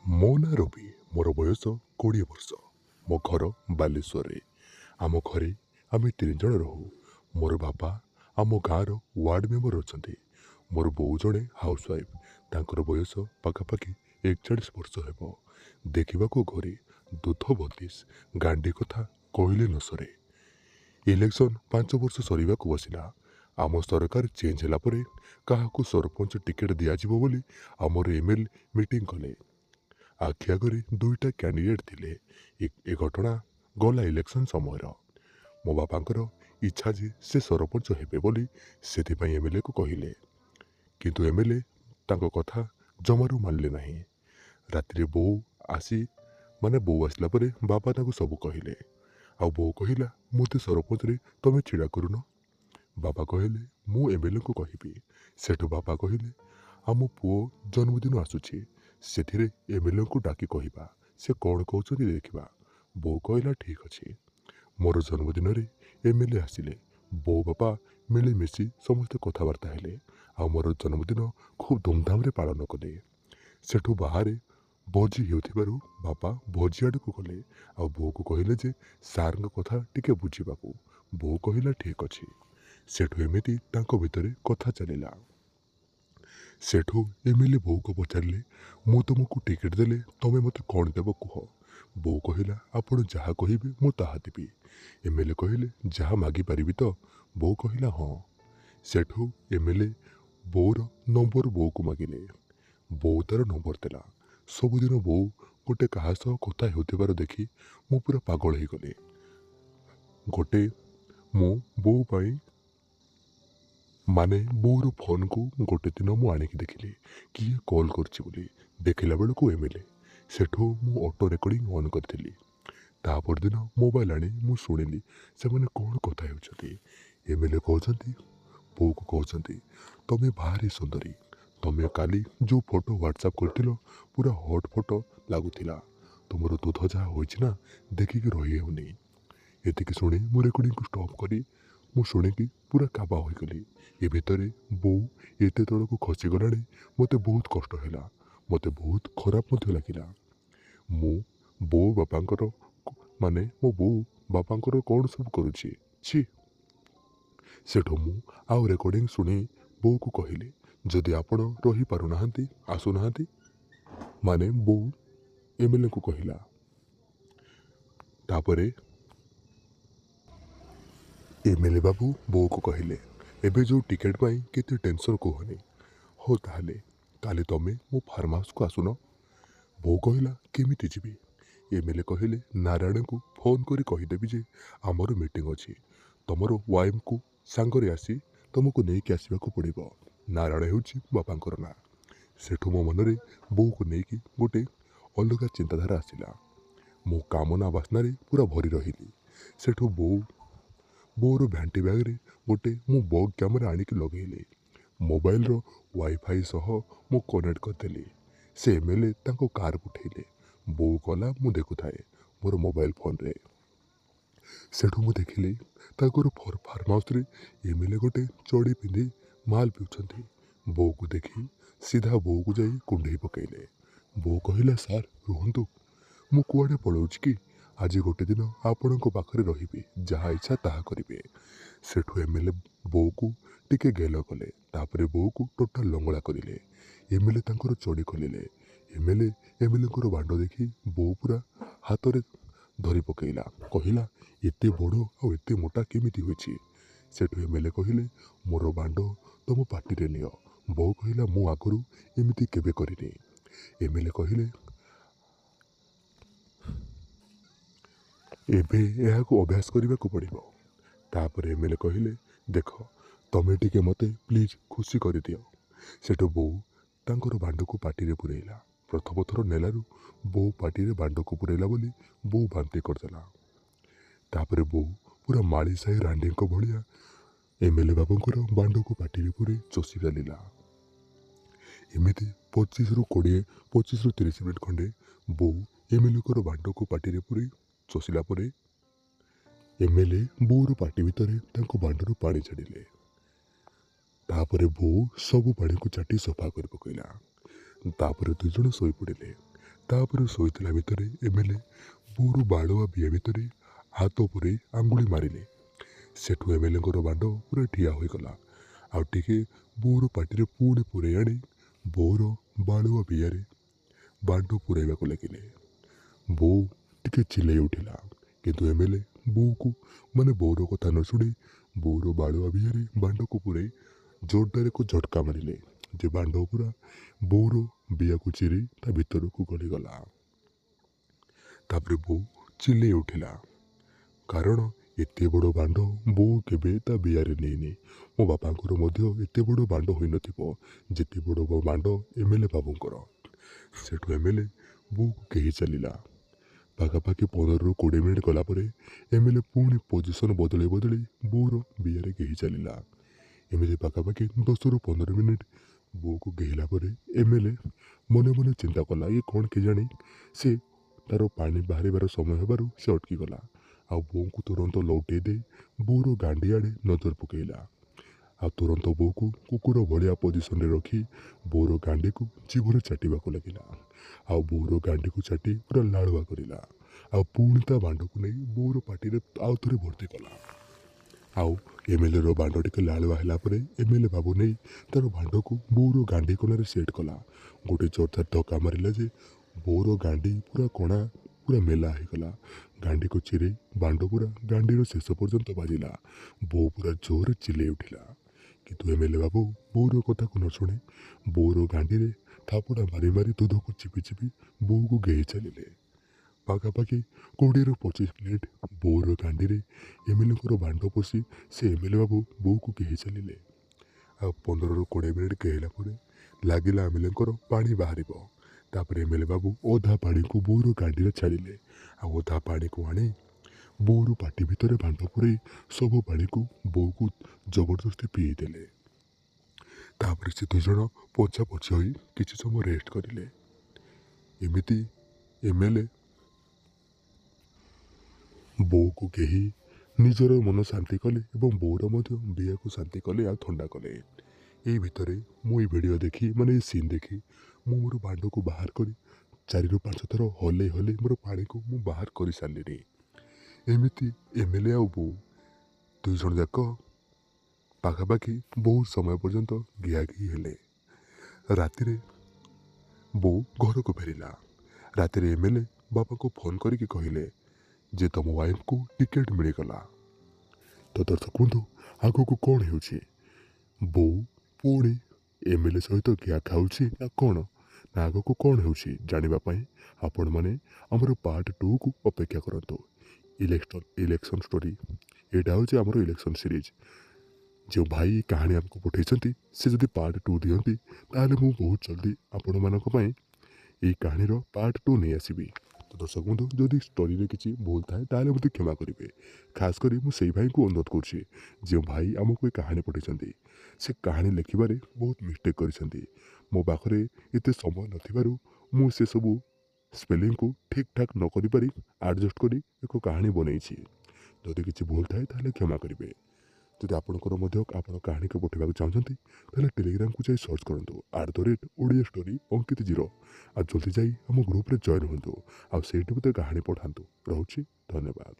ମୋ ନାଁ ରବି। ମୋର ବୟସ 20 ବର୍ଷ। ମୋ ଘର ବାଲେଶ୍ୱରରେ। ଆମ ଘରେ ଆମେ 3 ଜଣ ରହୁ। ମୋର ବାପା ଆମ ଗାଁର ୱାର୍ଡ଼ ମେମ୍ବର ଅଛନ୍ତି। ମୋର ବୋଉ ଜଣେ ହାଉସୱାଇଫ୍। ତାଙ୍କର ବୟସ ପାଖାପାଖି 41 ବର୍ଷ ହେବ। ଦେଖିବାକୁ ଘରେ ଦୁଧ 32। ଗାଣ୍ଡି କଥା କହିଲେ ନ ସରେ। ଇଲେକ୍ସନ୍ 5 ବର୍ଷ ସରିବାକୁ ବସିଲା। ଆମ ସରକାର ଚେଞ୍ଜ ହେଲା ପରେ କାହାକୁ ସରପଞ୍ଚ ଟିକେଟ୍ ଦିଆଯିବ ବୋଲି ଆମର ML ମିଟିଂ କଲେ। ଆଖି ଆଗରେ 2ଟା କ୍ୟାଣ୍ଡିଡେଟ୍ ଥିଲେ। ଏ ଘଟଣା ଗଲା ଇଲେକ୍ସନ୍ ସମୟର। ମୋ ବାପାଙ୍କର ଇଚ୍ଛା ଯେ ସେ ସରପଞ୍ଚ ହେବେ ବୋଲି, ସେଥିପାଇଁ MLAକୁ କହିଲେ। କିନ୍ତୁ MLA ତାଙ୍କ କଥା ଜମାରୁ ମାନିଲେ ନାହିଁ। ରାତିରେ ବୋଉ ଆସିଲା ପରେ ବାପା ତାଙ୍କୁ ସବୁ କହିଲେ। ଆଉ ବୋଉ କହିଲା, ମୋତେ ସରପଞ୍ଚରେ ତମେ ଛିଡ଼ା କରୁନ। ବାପା କହିଲେ, ମୁଁ MLAଙ୍କୁ କହିବି। ସେଠୁ ବାପା କହିଲେ, ଆମ ପୁଅ ଜନ୍ମଦିନ ଆସୁଛି, ସେଥିରେ MLAଙ୍କୁ ଡାକି କହିବା, ସେ କ'ଣ କହୁଛନ୍ତି ଦେଖିବା। ବୋଉ କହିଲା, ଠିକ୍ ଅଛି। ମୋର ଜନ୍ମଦିନରେ MLA ଆସିଲେ। ବୋଉ ବାପା ମିଳିମିଶି ସମସ୍ତେ କଥାବାର୍ତ୍ତା ହେଲେ। ଆଉ ମୋର ଜନ୍ମଦିନ ଖୁବ୍ ଧୁମଧାମରେ ପାଳନ କଲେ। ସେଠୁ ବାହାରେ ଭୋଜି ହେଉଥିବାରୁ ବାପା ଭୋଜି ଆଡ଼କୁ ଗଲେ। ଆଉ ବୋଉକୁ କହିଲେ ଯେ ସାର୍ଙ୍କ କଥା ଟିକେ ବୁଝିବାକୁ। ବୋଉ କହିଲା, ଠିକ୍ ଅଛି। ସେଠୁ ଏମିତି ତାଙ୍କ ଭିତରେ କଥା ଚାଲିଲା। ସେଠୁ MLA ବୋଉକୁ ପଚାରିଲେ, ମୁଁ ତୁମକୁ ଟିକେଟ୍ ଦେଲେ ତମେ ମୋତେ କ'ଣ ଦେବ କୁହ। ବୋଉ କହିଲା, ଆପଣ ଯାହା କହିବେ ମୁଁ ତାହା ଦେବି। MLA କହିଲେ, ଯାହା ମାଗିପାରିବି ତ? ବୋଉ କହିଲା, ହଁ। ସେଠୁ MLA ବୋଉର ନମ୍ବର ବୋଉକୁ ମାଗିଲେ। ବୋଉ ତାର ନମ୍ବର ଦେଲା। ସବୁଦିନ ବୋଉ ଗୋଟେ କାହା ସହ କଥା ହେଉଥିବାର ଦେଖି ମୁଁ ପୁରା ପାଗଳ ହେଇଗଲି। ମୁଁ ବୋଉ ପାଇଁ ବୋଉର ଫୋନ୍କୁ ଗୋଟେ ଦିନ ମୁଁ ଆଣିକି ଦେଖିଲି କିଏ କଲ୍ କରିଛି ବୋଲି। ଦେଖିଲା ବେଳକୁ MLA। ସେଠୁ ମୁଁ ଅଟୋ ରେକର୍ଡ଼ିଂ ଅନ୍ କରିଥିଲି। ତା ପରଦିନ ମୋବାଇଲ୍ ଆଣି ମୁଁ ଶୁଣିଲି ସେମାନେ କ'ଣ କଥା ହେଉଛନ୍ତି। MLA କହୁଛନ୍ତି, ବୋଉକୁ କହୁଛନ୍ତି, ତମେ ଭାରି ସୁନ୍ଦରୀ। ତମେ କାଲି ଯେଉଁ ଫଟୋ ହ୍ୱାଟ୍ସଆପ୍ କରିଥିଲ ପୁରା ହଟ୍ ଫଟୋ ଲାଗୁଥିଲା। ତୁମର ଦୁଧ ଯାହା ହୋଇଛି ନା, ଦେଖିକି ରହି ହେଉନି। ଏତିକି ଶୁଣି ମୁଁ ରେକର୍ଡ଼ିଂକୁ ଷ୍ଟପ୍ କରି ମୁଁ ଶୁଣିକି ପୁରା କାବା ହୋଇଗଲି। ଏ ଭିତରେ ବୋଉ ଏତେ ତଳକୁ ଖସିଗଲାଣି, ମୋତେ ବହୁତ କଷ୍ଟ ହେଲା। ମୋତେ ବହୁତ ଖରାପ ମଧ୍ୟ ଲାଗିଲା। ମୋ ବୋଉ ବାପାଙ୍କର କ'ଣ ସବୁ କରୁଛି, ଛି। ସେଠୁ ମୁଁ ଆଉ ରେକର୍ଡ଼ିଂ ଶୁଣି ବୋଉକୁ କହିଲି, ଯଦି ଆପଣ ରହିପାରୁନାହାନ୍ତି ଆସୁନାହାନ୍ତି। ବୋଉ MLAଙ୍କୁ କହିଲା। ତାପରେ MLA ବାବୁ ବୋଉକୁ କହିଲେ, ଏବେ ଯେଉଁ ଟିକେଟ୍ ପାଇଁ କେତେ ଟେନସନ୍ କୁହନି। ହଉ ତାହେଲେ କାଲି ତମେ ମୋ ଫାର୍ମ ହାଉସ୍କୁ ଆସୁନ। ବୋଉ କହିଲା, କେମିତି ଯିବି? MLA କହିଲେ, ନାରାୟଣଙ୍କୁ ଫୋନ୍ କରି କହିଦେବି ଯେ ଆମର ମିଟିଂ ଅଛି। ତମର ୱାଇଫ୍ଙ୍କୁ ସାଙ୍ଗରେ ଆସି ତମକୁ ନେଇକି ଆସିବାକୁ ପଡ଼ିବ। ନାରାୟଣ ହେଉଛି ବାପାଙ୍କର ନାଁ। ସେଠୁ ମୋ ମନରେ ବୋଉକୁ ନେଇକି ଗୋଟେ ଅଲଗା ଚିନ୍ତାଧାରା ଆସିଲା। ମୁଁ କାମନା ବାସ୍ନାରେ ପୁରା ଭରି ରହିଲି। ସେଠୁ ବୋଉର ଭ୍ୟାଣ୍ଟି ବ୍ୟାଗ୍ରେ ମୁଁ ବଗ୍ କ୍ୟାମେରା ଆଣିକି ଲଗେଇଲି। ମୋବାଇଲର ୱାଇଫାଇ ସହ ମୁଁ କନେକ୍ଟ କରିଦେଲି। ସେ MLA ତାଙ୍କ କାର୍ ଉଠେଇଲେ। ବୋଉ କଲା, ମୁଁ ଦେଖୁଥାଏ ମୋର ମୋବାଇଲ ଫୋନ୍ରେ। ସେଠୁ ମୁଁ ଦେଖିଲି ତାଙ୍କର ଫାର୍ମ ହାଉସ୍ରେ MLA ଗୋଟେ ଚଡ଼ି ପିନ୍ଧି ମାଲ୍ ପିଉଛନ୍ତି। ବୋଉକୁ ଦେଖି ସିଧା ବୋଉକୁ ଯାଇ କୁଣ୍ଢେଇ ପକାଇଲେ। ବୋଉ କହିଲା, ସାର୍ ରୁହନ୍ତୁ, ମୁଁ କୁଆଡ଼େ ପଳାଉଛି କି? ଆଜି ଗୋଟେ ଦିନ ଆପଣଙ୍କ ପାଖରେ ରହିବି, ଯାହା ଇଚ୍ଛା ତାହା କରିବେ। ସେଠୁ MLA ବୋଉକୁ ଟିକେ ଗେଲ କଲେ। ତାପରେ ବୋଉକୁ ଟୋଟାଲ୍ ଲଙ୍ଗଳା କରିଲେ। MLA ତାଙ୍କର ଚଡ଼ି ଖୋଲିଲେ। MLAଙ୍କର ବାଣ୍ଡ ଦେଖି ବୋଉ ପୁରା ହାତରେ ଧରି ପକାଇଲା। କହିଲା, ଏତେ ବଡ଼ ଆଉ ଏତେ ମୋଟା କେମିତି ହୋଇଛି? ସେଠୁ MLA କହିଲେ, ମୋର ବାଣ୍ଡ ତମ ପାଟିରେ ନିଅ। ବୋଉ କହିଲା, ମୁଁ ଆଗରୁ ଏମିତି କେବେ କରିନି। MLA କହିଲେ, ଏବେ ଏହାକୁ ଅଭ୍ୟାସ କରିବାକୁ ପଡ଼ିବ। ତାପରେ MLA କହିଲେ, ଦେଖ ତମେ ଟିକେ ମୋତେ ପ୍ଲିଜ୍ ଖୁସି କରିଦିଅ। ସେଠୁ ବୋଉ ତାଙ୍କର ବାଣ୍ଡକୁ ପାଟିରେ ପୁରେଇଲା। ପ୍ରଥମ ଥର ନେଲାରୁ ବୋଉ ପାଟିରେ ବାଣ୍ଡକୁ ପୁରେଇଲା ବୋଲି ବୋଉ ବାନ୍ତି କରିଦେଲା। ତାପରେ ବୋଉ ପୁରା ମାଳି ସାହି ରାଣ୍ଡିଙ୍କ ଭଳିଆ MLA ବାବୁଙ୍କର ବାଣ୍ଡକୁ ପାଟିରେ ପୁରେଇ ଚଷି ଚାଲିଲା। ଏମିତି 25ରୁ 30 ମିନିଟ୍ ଖଣ୍ଡେ ବୋଉ MLAଙ୍କର ବାଣ୍ଡକୁ ପାଟିରେ ପୁରେଇ ଚଷିଲା ପରେ MLA ବୋଉର ପାଟି ଭିତରେ ତାଙ୍କ ବାଣ୍ଡରୁ ପାଣି ଛାଡ଼ିଲେ। ତାପରେ ବୋଉ ସବୁ ପାଣିକୁ ଚାଟି ସଫା କରି ପକାଇଲା। ତାପରେ 2 ଜଣ ଶୋଇପଡ଼ିଲେ। ତାପରେ ଶୋଇଥିଲା ଭିତରେ ଏମଏଲଏ ବୋଉର ବାଳୁଆ ବିଏ ଭିତରେ ହାତ ପୁରେଇ ଆଙ୍ଗୁଳି ମାରିଲେ। ସେଠୁ ଏମଏଲଏଙ୍କର ବାଣ୍ଡ ପୁରା ଠିଆ ହୋଇଗଲା। ଆଉ ଟିକେ ବୋଉର ପାଟିରେ ପୁଣି ପୁରେଇ ଆଣି ବୋଉର ବାଳୁଆ ବିଆରେ ବାଣ୍ଡ ପୁରାଇବାକୁ ଲାଗିଲେ। ବୋଉ ଟିକେ ଚିଲେଇ ଉଠିଲା, କିନ୍ତୁ ଏମଏଲଏ ବୋଉକୁ ବୋଉର କଥା ନ ଶୁଣି ବୋଉର ବାଳୁଆ ବିଆରେ ବାଣ୍ଡକୁ ପୁରେଇ ଜୋରଦାର ଏକ ଝଟକା ମାରିଲେ ଯେ ବାଣ୍ଡ ପୁରା ବୋଉର ବିଆକୁ ଚିରି ତା ଭିତରକୁ ଗଳିଗଲା। ତାପରେ ବୋଉ ଚିଲେଇ ଉଠିଲା, କାରଣ ଏତେ ବଡ଼ ବାଣ୍ଡ ବୋଉ କେବେ ତା ବିଆରେ ନେଇନି। ମୋ ବାପାଙ୍କର ମଧ୍ୟ ଏତେ ବଡ଼ ବାଣ୍ଡ ହୋଇନଥିବ ଯେତେ ବଡ଼ ବାଣ୍ଡ ଏମଏଲଏ ବାବୁଙ୍କର। ସେଠୁ ଏମଏଲଏ ବୋଉକୁ କେହି ଚାଲିଲା। ପାଖାପାଖି 15ରୁ 20 ମିନିଟ୍ ଗଲା ପରେ ଏମଏଲଏ ପୁଣି ପୋଜିସନ୍ ବଦଳେଇ ବଦଳେଇ ବୋଉର ବିଆରେ କେହି ଚାଲିଲା। ଏମିତି ପାଖାପାଖି 10ରୁ 15 ମିନିଟ୍ ବୋଉକୁ ଗେହିଲା ପରେ ଏମଏଲଏ ମନେ ମନେ ଚିନ୍ତା କଲା, ଇଏ କ'ଣ କେଜାଣି ସେ ତାର ପାଣି ବାହାରିବାର ସମୟ ହେବାରୁ ସେ ଅଟକିଗଲା। ଆଉ ବୋଉଙ୍କୁ ତୁରନ୍ତ ଲଉଟେଇ ଦେଇ ବୋଉର ଗାଣ୍ଡି ଆଡ଼େ ନଜର ପକାଇଲା। ଆଉ ତୁରନ୍ତ ବୋଉକୁ କୁକୁର ଭଳିଆ ପୋଜିସନରେ ରଖି ବୋଉର ଗାଣ୍ଡିକୁ ଜିଭରେ ଚାଟିବାକୁ ଲାଗିଲା। ଆଉ ବୋଉର ଗାଣ୍ଡିକୁ ଚାଟି ପୁରା ଲାଳୁଆ କରିଲା। ଆଉ ପୁଣି ତା ବାଣ୍ଡକୁ ନେଇ ବୋଉର ପାଟିରେ ଆଉ ଥରେ ଭର୍ତ୍ତି କଲା। ଆଉ ଏମଏଲଏର ବାଣ୍ଡ ଟିକେ ଲାଳୁଆ ହେଲା ପରେ ଏମଏଲଏ ବାବୁ ନେଇ ତାର ବାଣ୍ଡକୁ ବୋଉର ଗାଣ୍ଡି କୋଣରେ ସେଟ୍ କଲା। ଗୋଟେ ଜୋରଦାର ଧକ୍କା ମାରିଲା ଯେ ବୋଉର ଗାଣ୍ଡି ପୁରା କଣା ପୁରା ମେଲା ହେଇଗଲା। ଗାଣ୍ଡିକୁ ଚିରି ବାଣ୍ଡ ପୁରା ଗାଣ୍ଡିର ଶେଷ ପର୍ଯ୍ୟନ୍ତ ବାଜିଲା। ବୋଉ ପୁରା ଜୋରରେ ଚିଲେଇ ଉଠିଲା, କିନ୍ତୁ ଏମଏଲଏ ବାବୁ ବୋଉର କଥାକୁ ନ ଶୁଣି ବୋଉର ଗାଣ୍ଡିରେ ଥାପଡ଼ା ମାରି ମାରି ଦୁଧକୁ ଚିପି ଚିପି ବୋଉକୁ ଗେହି ଚାଲିଲେ। ପାଖାପାଖି 20ରୁ 25 ମିନିଟ୍ ବୋଉର ଗାଣ୍ଡିରେ ଏମଏଲଏଙ୍କର ବାଣ୍ଡ ପଶି ସେ ଏମଏଲଏ ବାବୁ ବୋଉକୁ ଗେହି ଚାଲିଲେ। ଆଉ 15ରୁ 20 ମିନିଟ୍ ଗେହିଲା ପରେ ଲାଗିଲା ଏମଏଲଏଙ୍କର ପାଣି ବାହାରିବ। ତାପରେ ଏମଏଲଏ ବାବୁ ଅଧା ପାଣିକୁ ବୋଉର ଗାଣ୍ଡିରେ ଛାଡ଼ିଲେ। ଆଉ ଅଧା ପାଣିକୁ ଆଣି ବୋଉର ପାଟି ଭିତରେ ବାଣ୍ଡ ପୁରେଇ ସବୁ ପାଣିକୁ ବୋଉକୁ ଜବରଦସ୍ତି ପିଇ ଦେଲେ। ତାପରେ ସେ ଦୁଇଜଣ ପଛା ପଛି ହୋଇ କିଛି ସମୟ ରେଷ୍ଟ କରିଲେ। ଏମିତି ଏମଏଲଏ ବୋଉକୁ କେହି ନିଜର ମନ ଶାନ୍ତି କଲେ ଏବଂ ବୋଉର ମଧ୍ୟ ବିଆକୁ ଶାନ୍ତି କଲେ ଆଉ ଥଣ୍ଡା କଲେ। ଏଇ ଭିତରେ ମୁଁ ଏଇ ଭିଡ଼ିଓ ଦେଖି ଏଇ ସିନ୍ ଦେଖି ମୁଁ ମୋର ବାଣ୍ଡକୁ ବାହାର କରି 4ରୁ 5 ଥର ହଲେଇ ହଲେଇ ମୋର ପାଣିକୁ ମୁଁ ବାହାର କରିସାରିଲିଣି। ଏମିତି ଏମଏଲଏ ଆଉ ବୋଉ ଦୁଇଜଣ ଯାକ ପାଖାପାଖି ବହୁତ ସମୟ ପର୍ଯ୍ୟନ୍ତ ଘିଆଘି ହେଲେ। ରାତିରେ ବୋଉ ଘରକୁ ଫେରିଲା। ରାତିରେ ଏମଏଲଏ ବାପାଙ୍କୁ ଫୋନ୍ କରିକି କହିଲେ ଯେ ତମ ୱାଇଫ୍କୁ ଟିକେଟ୍ ମିଳିଗଲା। ତ ଦର୍ଶକ ବନ୍ଧୁ, ଆଗକୁ କ'ଣ ହେଉଛି? ବୋଉ ପୁଣି ଏମଏଲଏ ସହିତ ଘିଆ ଖାଉଛି ନା କ'ଣ? ନା ଆଗକୁ କ'ଣ ହେଉଛି ଜାଣିବା ପାଇଁ ଆପଣମାନେ ଆମର ପାର୍ଟ 2କୁ ଅପେକ୍ଷା କରନ୍ତୁ। ଇଲେକ୍ସନ୍ ଷ୍ଟୋରି, ଏଇଟା ହେଉଛି ଆମର ଇଲେକ୍ସନ୍ ସିରିଜ୍। ଯେଉଁ ଭାଇ କାହାଣୀ ଆମକୁ ପଠାଇଛନ୍ତି ସେ ଯଦି ପାର୍ଟ 2 ଦିଅନ୍ତି ତାହେଲେ ମୁଁ ବହୁତ ଜଲ୍ଦି ଆପଣମାନଙ୍କ ପାଇଁ এই କାହାଣୀର ପାର୍ଟ 2 ନେଇ ଆସିବି। ତ ଦର୍ଶକ ବନ୍ଧୁ, ଯଦି ଷ୍ଟୋରିରେ କିଛି ଭୁଲ ଥାଏ ତାହେଲେ ମୋତେ କ୍ଷମା କରିବେ। ଖାସ୍ କରି ମୁଁ ସେଇ ଭାଇଙ୍କୁ ଅନୁରୋଧ କରୁଛି ଯେଉଁ ଭାଇ ଆମକୁ ଏ କାହାଣୀ ପଠାଇଛନ୍ତି। ସେ କାହାଣୀ ଲେଖିବାରେ ବହୁତ ମିଷ୍ଟେକ୍ କରିଛନ୍ତି। ମୋ ପାଖରେ ଏତେ ସମୟ ନଥିବାରୁ ମୁଁ ସେସବୁ ସ୍ପେଲିଂକୁ ଠିକ୍ ଠାକ୍ ନ କରିପାରି ଆଡ଼ଜଷ୍ଟ କରି ଏକ କାହାଣୀ ବନେଇଛି। ଯଦି କିଛି ଭୁଲ ଥାଏ ତାହେଲେ କ୍ଷମା କରିବେ। ଯଦି ଆପଣଙ୍କର ମଧ୍ୟ ଆପଣ କାହାଣୀକୁ ପଠାଇବାକୁ ଚାହୁଁଛନ୍ତି ତାହେଲେ ଟେଲିଗ୍ରାମକୁ ଯାଇ ସର୍ଚ୍ଚ କରନ୍ତୁ @ଓଡ଼ିଆ ଷ୍ଟୋରି ଅଙ୍କିତ 0। ଆଉ ଜଲ୍ଦି ଯାଇ ଆମ ଗ୍ରୁପ୍ରେ ଜଏନ୍ ହୁଅନ୍ତୁ ଆଉ ସେଇଠି ମୋତେ କାହାଣୀ ପଠାନ୍ତୁ। ରହୁଛି, ଧନ୍ୟବାଦ।